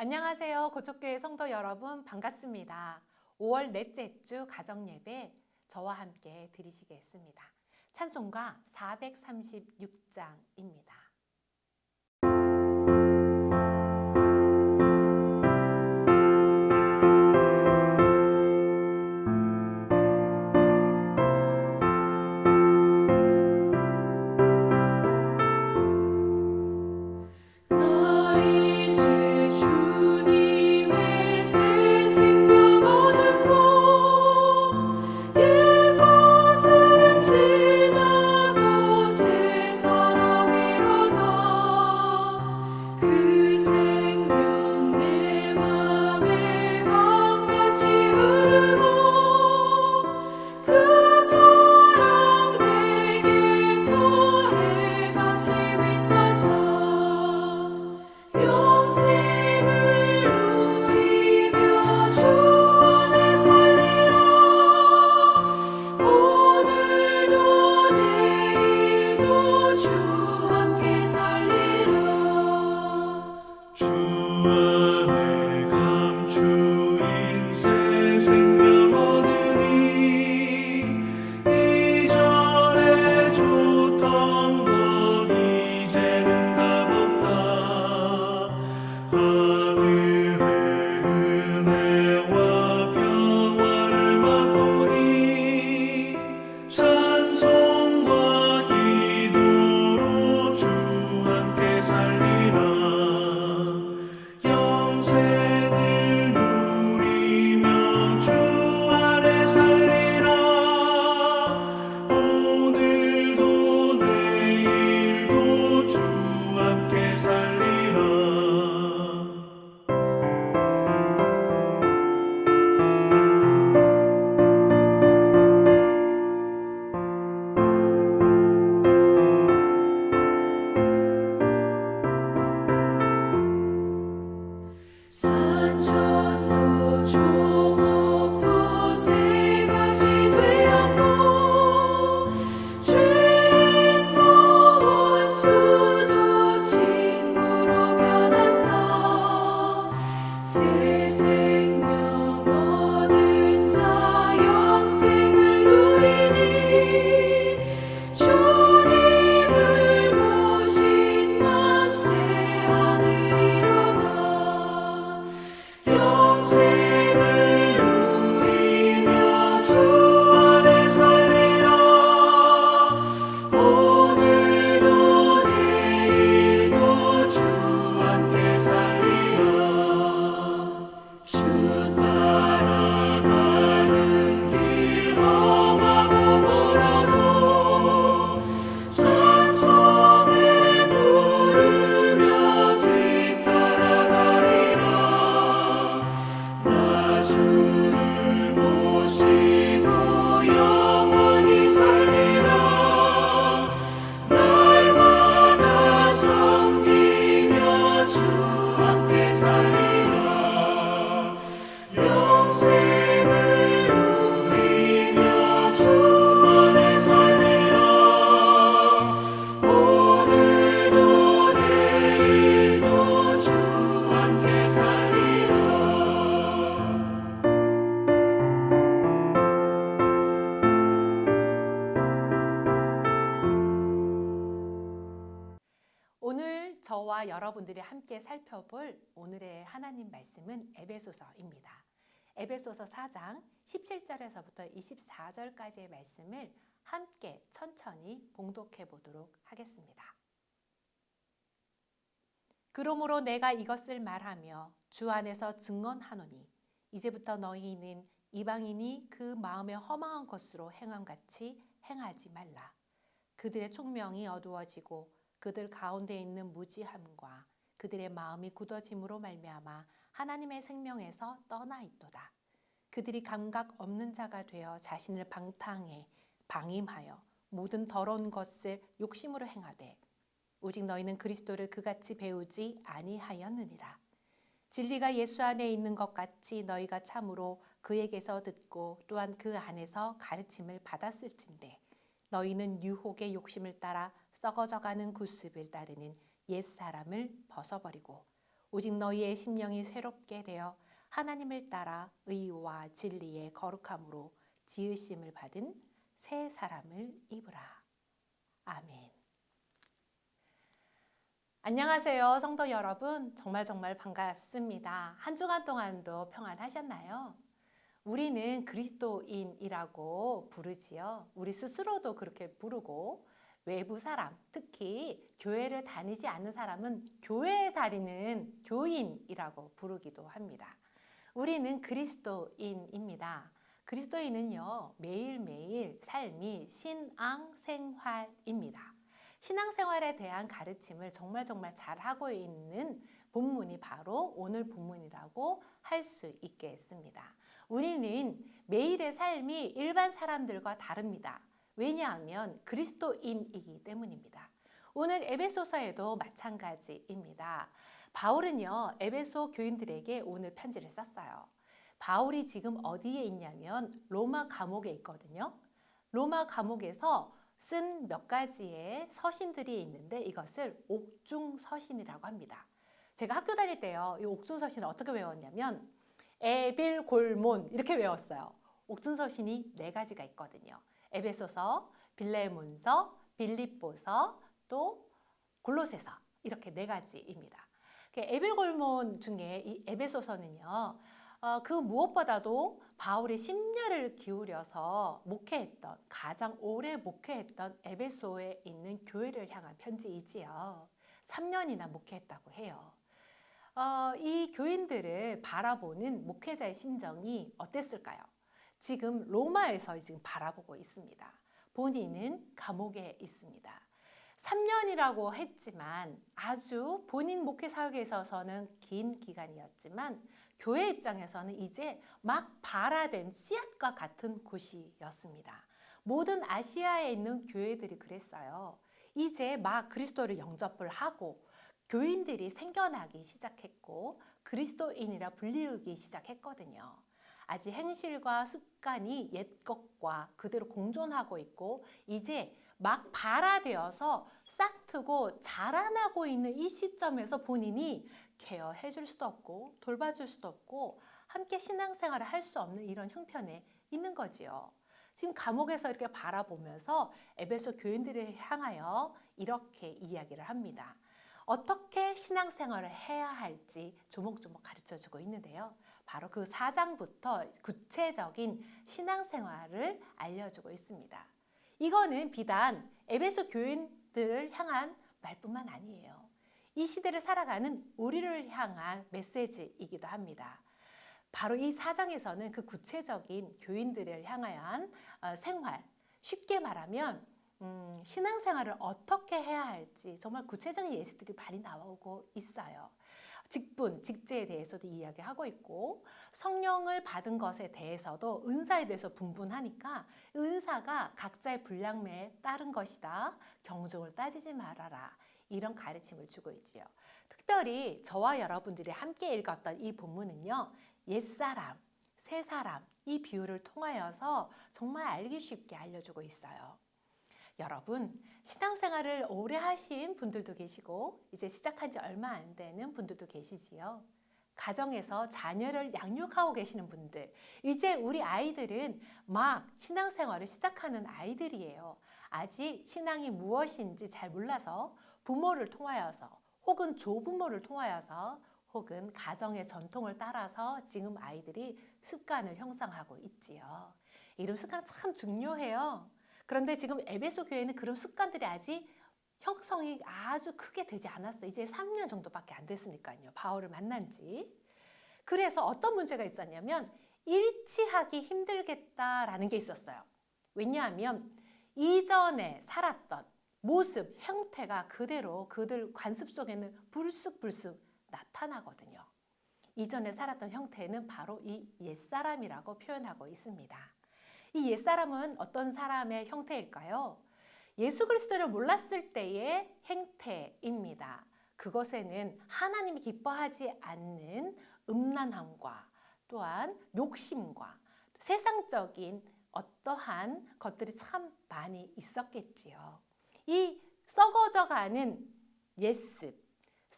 안녕하세요. 고척교회 성도 여러분 반갑습니다. 5월 넷째 주 가정예배 저와 함께 드리시겠습니다. 찬송가 436장입니다. 오늘 저와 여러분들이 함께 살펴볼 오늘의 하나님 말씀은 에베소서입니다. 에베소서 4장 17절에서부터 24절까지의 말씀을 함께 천천히 봉독해 보도록 하겠습니다. 그러므로 내가 이것을 말하며 주 안에서 증언하노니 이제부터 너희는 이방인이 그 마음에 허망한 것으로 행함같이 행하지 말라. 그들의 총명이 어두워지고 그들 가운데 있는 무지함과 그들의 마음이 굳어짐으로 말미암아 하나님의 생명에서 떠나 있도다. 그들이 감각 없는 자가 되어 자신을 방탕해 방임하여 모든 더러운 것을 욕심으로 행하되 오직 너희는 그리스도를 그같이 배우지 아니하였느니라. 진리가 예수 안에 있는 것 같이 너희가 참으로 그에게서 듣고 또한 그 안에서 가르침을 받았을진대 너희는 유혹의 욕심을 따라 썩어져가는 구습을 따르는 옛사람을 벗어버리고 오직 너희의 심령이 새롭게 되어 하나님을 따라 의와 진리의 거룩함으로 지으심을 받은 새 사람을 입으라. 아멘. 안녕하세요, 성도 여러분. 정말 반갑습니다. 한 주간 동안도 평안하셨나요? 우리는 그리스도인이라고 부르지요. 우리 스스로도 그렇게 부르고, 외부 사람, 특히 교회를 다니지 않는 사람은 교회에 다니는 교인이라고 부르기도 합니다. 우리는 그리스도인입니다. 그리스도인은요, 매일매일 삶이 신앙생활입니다. 신앙생활에 대한 가르침을 정말 잘하고 있는 본문이 바로 오늘 본문이라고 할 수 있겠습니다. 우리는 매일의 삶이 일반 사람들과 다릅니다. 왜냐하면 그리스도인이기 때문입니다. 오늘 에베소서에도 마찬가지입니다. 바울은요, 에베소 교인들에게 오늘 편지를 썼어요. 바울이 지금 어디에 있냐면 로마 감옥에 있거든요. 로마 감옥에서 쓴 몇 가지의 서신들이 있는데 이것을 옥중서신이라고 합니다. 제가 학교 다닐 때요, 이 옥중서신을 어떻게 외웠냐면 에빌골몬 이렇게 외웠어요. 옥중서신이 4가지가 있거든요. 에베소서, 빌레몬서, 빌립보서, 또 골로새서 이렇게 4가지입니다. 에빌골몬 중에 이 에베소서는요, 그 무엇보다도 바울의 심려를 기울여서 목회했던, 가장 오래 목회했던 에베소에 있는 교회를 향한 편지이지요. 3년이나 목회했다고 해요. 이 교인들을 바라보는 목회자의 심정이 어땠을까요? 지금 로마에서 지금 바라보고 있습니다. 본인은 감옥에 있습니다. 3년이라고 했지만 아주 본인 목회 사역에 있어서는 긴 기간이었지만 교회 입장에서는 이제 막 발화된 씨앗과 같은 곳이었습니다. 모든 아시아에 있는 교회들이 그랬어요. 이제 막 그리스도를 영접을 하고 교인들이 생겨나기 시작했고 그리스도인이라 불리우기 시작했거든요. 아직 행실과 습관이 옛 것과 그대로 공존하고 있고 이제 막 발화되어서 싹트고 자라나고 있는 이 시점에서 본인이 케어해 줄 수도 없고 돌봐줄 수도 없고 함께 신앙생활을 할 수 없는 이런 형편에 있는 거지요. 지금 감옥에서 이렇게 바라보면서 에베소 교인들을 향하여 이렇게 이야기를 합니다. 어떻게 신앙생활을 해야 할지 조목조목 가르쳐주고 있는데요. 바로 그 4장부터 구체적인 신앙생활을 알려주고 있습니다. 이거는 비단 에베소 교인들을 향한 말뿐만 아니에요. 이 시대를 살아가는 우리를 향한 메시지이기도 합니다. 바로 이 4장에서는 그 구체적인 교인들을 향한 생활, 쉽게 말하면 신앙생활을 어떻게 해야 할지 정말 구체적인 예시들이 많이 나오고 있어요. 직분, 직제에 대해서도 이야기하고 있고 성령을 받은 것에 대해서도 은사에 대해서 분분하니까 은사가 각자의 분량매에 따른 것이다. 경중을 따지지 말아라. 이런 가르침을 주고 있지요. 특별히 저와 여러분들이 함께 읽었던 이 본문은요. 옛사람, 새사람 이 비유를 통하여서 정말 알기 쉽게 알려주고 있어요. 여러분, 신앙생활을 오래 하신 분들도 계시고 이제 시작한 지 얼마 안 되는 분들도 계시지요. 가정에서 자녀를 양육하고 계시는 분들, 이제 우리 아이들은 막 신앙생활을 시작하는 아이들이에요. 아직 신앙이 무엇인지 잘 몰라서 부모를 통하여서 혹은 조부모를 통하여서 혹은 가정의 전통을 따라서 지금 아이들이 습관을 형성하고 있지요. 이런 습관 참 중요해요. 그런데 지금 에베소 교회는 그런 습관들이 아직 형성이 아주 크게 되지 않았어요. 이제 3년 정도밖에 안 됐으니까요. 바울을 만난 지. 그래서 어떤 문제가 있었냐면 일치하기 힘들겠다라는 게 있었어요. 왜냐하면 이전에 살았던 모습, 형태가 그대로 그들 관습 속에는 불쑥 나타나거든요. 이전에 살았던 형태는 바로 이 옛사람이라고 표현하고 있습니다. 이 옛사람은 어떤 사람의 형태일까요? 예수 그리스도를 몰랐을 때의 행태입니다. 그것에는 하나님이 기뻐하지 않는 음란함과 또한 욕심과 세상적인 어떠한 것들이 참 많이 있었겠지요. 이 썩어져가는 옛습,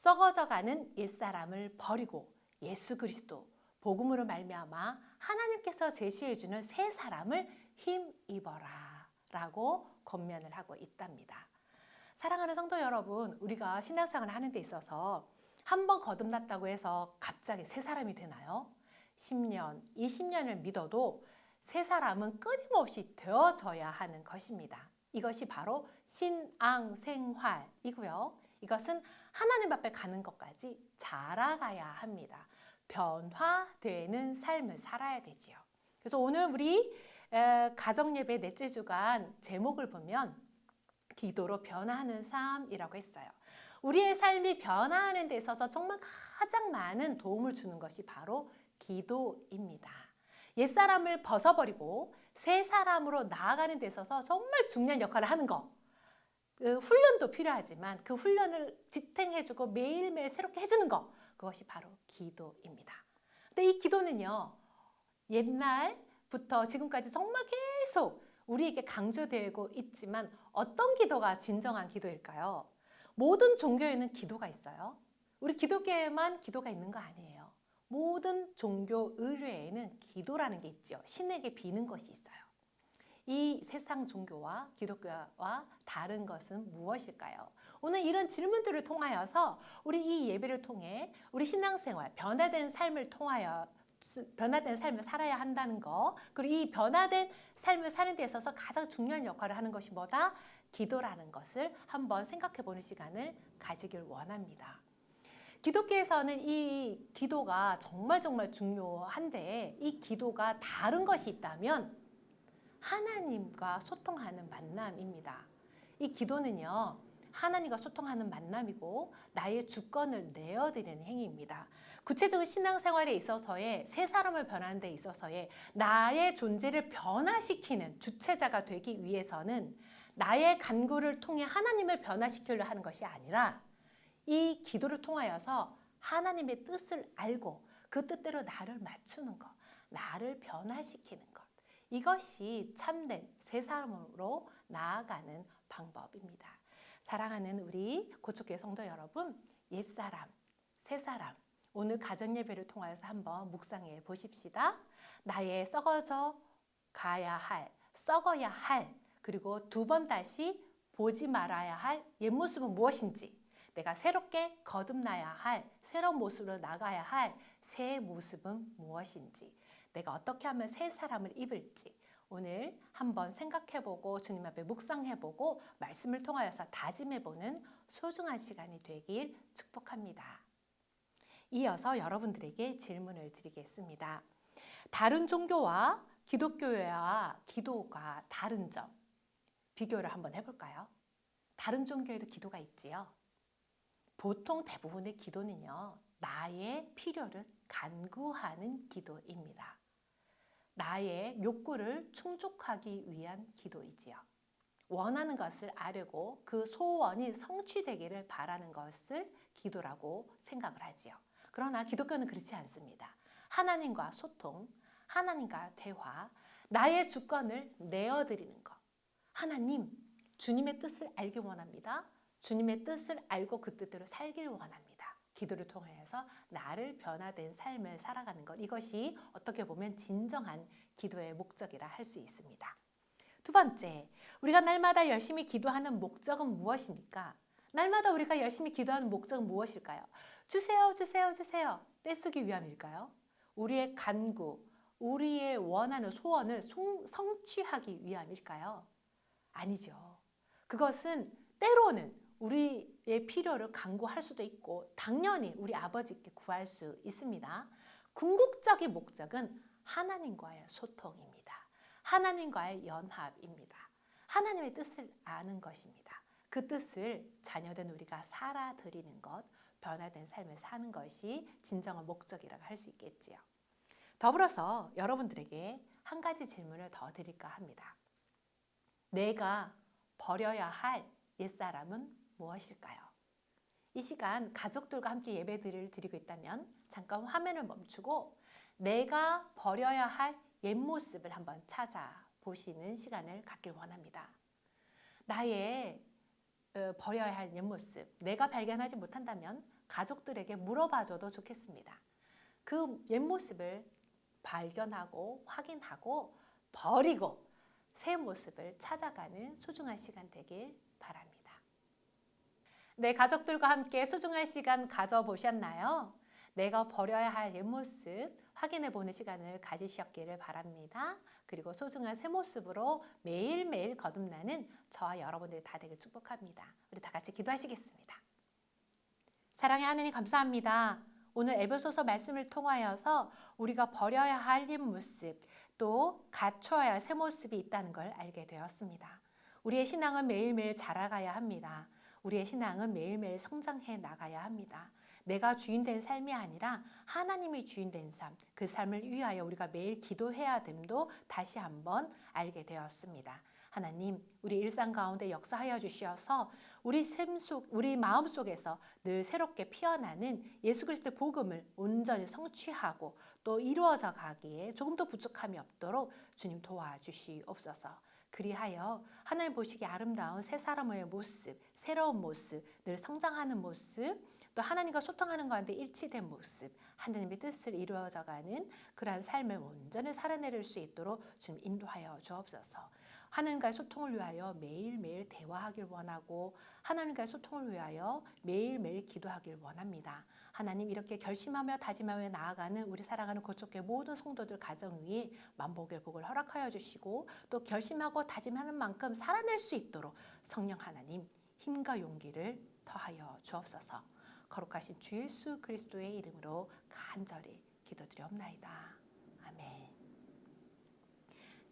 썩어져가는 옛사람을 버리고 예수 그리스도 복음으로 말미암아 하나님께서 제시해 주는 새 사람을 힘입어라 라고 권면을 하고 있답니다. 사랑하는 성도 여러분, 우리가 신앙생활을 하는 데 있어서 한 번 거듭났다고 해서 갑자기 새 사람이 되나요? 10년, 20년을 믿어도 새 사람은 끊임없이 되어져야 하는 것입니다. 이것이 바로 신앙생활이고요. 이것은 하나님 앞에 가는 것까지 자라가야 합니다. 변화되는 삶을 살아야 되지요. 그래서 오늘 우리 가정예배 넷째 주간 제목을 보면 기도로 변화하는 삶이라고 했어요. 우리의 삶이 변화하는 데 있어서 정말 가장 많은 도움을 주는 것이 바로 기도입니다. 옛사람을 벗어버리고 새 사람으로 나아가는 데 있어서 정말 중요한 역할을 하는 거. 그 훈련도 필요하지만 그 훈련을 지탱해주고 매일매일 새롭게 해주는 거. 그것이 바로 기도입니다. 근데 이 기도는요. 옛날부터 지금까지 정말 계속 우리에게 강조되고 있지만 어떤 기도가 진정한 기도일까요? 모든 종교에는 기도가 있어요. 우리 기독교에만 기도가 있는 거 아니에요. 모든 종교 의례에는 기도라는 게 있죠. 신에게 비는 것이 있어요. 이 세상 종교와 기독교와 다른 것은 무엇일까요? 오늘 이런 질문들을 통하여서 우리 이 예배를 통해 우리 신앙생활, 변화된 삶을 통하여 변화된 삶을 살아야 한다는 거, 그리고 이 변화된 삶을 사는 데 있어서 가장 중요한 역할을 하는 것이 뭐다? 기도라는 것을 한번 생각해 보는 시간을 가지길 원합니다. 기독교에서는 이 기도가 정말 중요한데 이 기도가 다른 것이 있다면 하나님과 소통하는 만남입니다. 이 기도는요, 하나님과 소통하는 만남이고 나의 주권을 내어드리는 행위입니다. 구체적인 신앙생활에 있어서의 새 사람을 변하는 데 있어서의 나의 존재를 변화시키는 주체자가 되기 위해서는 나의 간구를 통해 하나님을 변화시키려 하는 것이 아니라 이 기도를 통하여서 하나님의 뜻을 알고 그 뜻대로 나를 맞추는 것, 나를 변화시키는 것. 이것이 참된 새 사람으로 나아가는 방법입니다. 사랑하는 우리 고척교회 성도 여러분, 옛사람, 새사람, 오늘 가정예배를 통하여서 한번 묵상해 보십시다. 나의 썩어져 가야 할, 썩어야 할, 그리고 두 번 다시 보지 말아야 할 옛모습은 무엇인지, 내가 새롭게 거듭나야 할, 새로운 모습으로 나가야 할 새 모습은 무엇인지, 내가 어떻게 하면 새 사람을 입을지 오늘 한번 생각해보고 주님 앞에 묵상해보고 말씀을 통하여서 다짐해보는 소중한 시간이 되길 축복합니다. 이어서 여러분들에게 질문을 드리겠습니다. 다른 종교와 기독교와 기도가 다른 점 비교를 한번 해볼까요? 다른 종교에도 기도가 있지요. 보통 대부분의 기도는요, 나의 필요를 간구하는 기도입니다. 나의 욕구를 충족하기 위한 기도이지요. 원하는 것을 아뢰고 그 소원이 성취되기를 바라는 것을 기도라고 생각을 하지요. 그러나 기독교는 그렇지 않습니다. 하나님과 소통, 하나님과 대화, 나의 주권을 내어드리는 것. 하나님, 주님의 뜻을 알기 원합니다. 주님의 뜻을 알고 그 뜻대로 살길 원합니다. 기도를 통해서 나를 변화된 삶을 살아가는 것. 이것이 어떻게 보면 진정한 기도의 목적이라 할 수 있습니다. 두 번째, 우리가 날마다 열심히 기도하는 목적은 무엇입니까? 날마다 우리가 열심히 기도하는 목적은 무엇일까요? 주세요, 주세요, 주세요. 떼쓰기 위함일까요? 우리의 간구, 우리의 원하는 소원을 성취하기 위함일까요? 아니죠. 그것은 때로는 우리의 필요를 간구할 수도 있고 당연히 우리 아버지께 구할 수 있습니다. 궁극적인 목적은 하나님과의 소통입니다. 하나님과의 연합입니다. 하나님의 뜻을 아는 것입니다. 그 뜻을 자녀된 우리가 살아드리는 것, 변화된 삶을 사는 것이 진정한 목적이라고 할 수 있겠지요. 더불어서 여러분들에게 한 가지 질문을 더 드릴까 합니다. 내가 버려야 할 옛사람은 무엇일까요? 이 시간 가족들과 함께 예배를 드리고 있다면 잠깐 화면을 멈추고 내가 버려야 할 옛모습을 한번 찾아보시는 시간을 갖길 원합니다. 나의 버려야 할 옛모습, 내가 발견하지 못한다면 가족들에게 물어봐줘도 좋겠습니다. 그 옛 모습을 발견하고 확인하고 버리고 새 모습을 찾아가는 소중한 시간 되길 바랍니다. 네, 가족들과 함께 소중한 시간 가져보셨나요? 내가 버려야 할 옛 모습 확인해 보는 시간을 가지셨기를 바랍니다. 그리고 소중한 새 모습으로 매일매일 거듭나는 저와 여러분들이 다 되길 축복합니다. 우리 다 같이 기도하시겠습니다. 사랑의 하느님 감사합니다. 오늘 에베소서 말씀을 통하여서 우리가 버려야 할 옛 모습 또 갖춰야 할 새 모습이 있다는 걸 알게 되었습니다. 우리의 신앙은 매일매일 자라가야 합니다. 우리의 신앙은 매일매일 성장해 나가야 합니다. 내가 주인 된 삶이 아니라 하나님이 주인 된 삶, 그 삶을 위하여 우리가 매일 기도해야 됨도 다시 한번 알게 되었습니다. 하나님, 우리 일상 가운데 역사하여 주시어서 우리 마음 속에서 늘 새롭게 피어나는 예수 그리스도의 복음을 온전히 성취하고 또 이루어져 가기에 조금도 부족함이 없도록 주님 도와주시옵소서. 그리하여 하나님 보시기에 아름다운 새 사람의 모습, 새로운 모습, 늘 성장하는 모습, 또 하나님과 소통하는 가운데 일치된 모습, 하나님의 뜻을 이루어져가는 그러한 삶을 온전히 살아내릴 수 있도록 주님 인도하여 주옵소서. 하나님과의 소통을 위하여 매일매일 대화하길 원하고 하나님과의 소통을 위하여 매일매일 기도하길 원합니다. 하나님, 이렇게 결심하며 다짐하며 나아가는 우리 사랑하는 고척교회 모든 성도들 가정 위에 만복의 복을 허락하여 주시고 또 결심하고 다짐하는 만큼 살아낼 수 있도록 성령 하나님 힘과 용기를 더하여 주옵소서. 거룩하신 주 예수 그리스도의 이름으로 간절히 기도드리옵나이다. 아멘.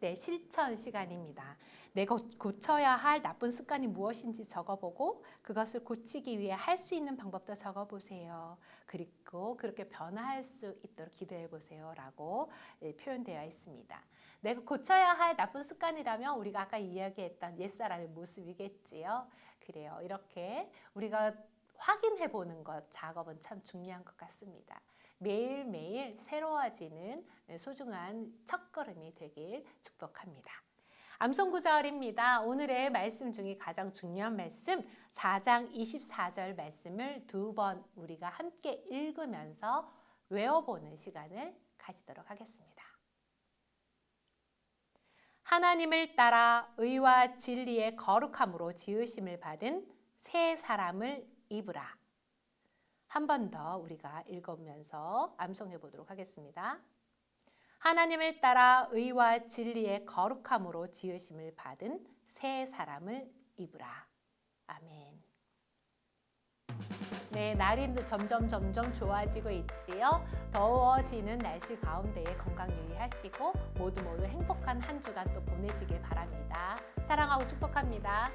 네, 실천 시간입니다. 내가 고쳐야 할 나쁜 습관이 무엇인지 적어보고 그것을 고치기 위해 할 수 있는 방법도 적어보세요. 그리고 그렇게 변화할 수 있도록 기도해보세요 라고 표현되어 있습니다. 내가 고쳐야 할 나쁜 습관이라면 우리가 아까 이야기했던 옛사람의 모습이겠지요. 그래요. 이렇게 우리가 확인해보는 것 작업은 참 중요한 것 같습니다. 매일매일 새로워지는 소중한 첫걸음이 되길 축복합니다. 암송구절입니다. 오늘의 말씀 중에 가장 중요한 말씀 4장 24절 말씀을 두 번 우리가 함께 읽으면서 외워보는 시간을 가지도록 하겠습니다. 하나님을 따라 의와 진리의 거룩함으로 지으심을 받은 새 사람을 입으라. 한 번 더 우리가 읽으면서 암송해 보도록 하겠습니다. 하나님을 따라 의와 진리의 거룩함으로 지으심을 받은 새 사람을 입으라. 아멘. 네, 날이 점점 좋아지고 있지요. 더워지는 날씨 가운데에 건강 유의하시고 모두 행복한 한 주간 또 보내시길 바랍니다. 사랑하고 축복합니다.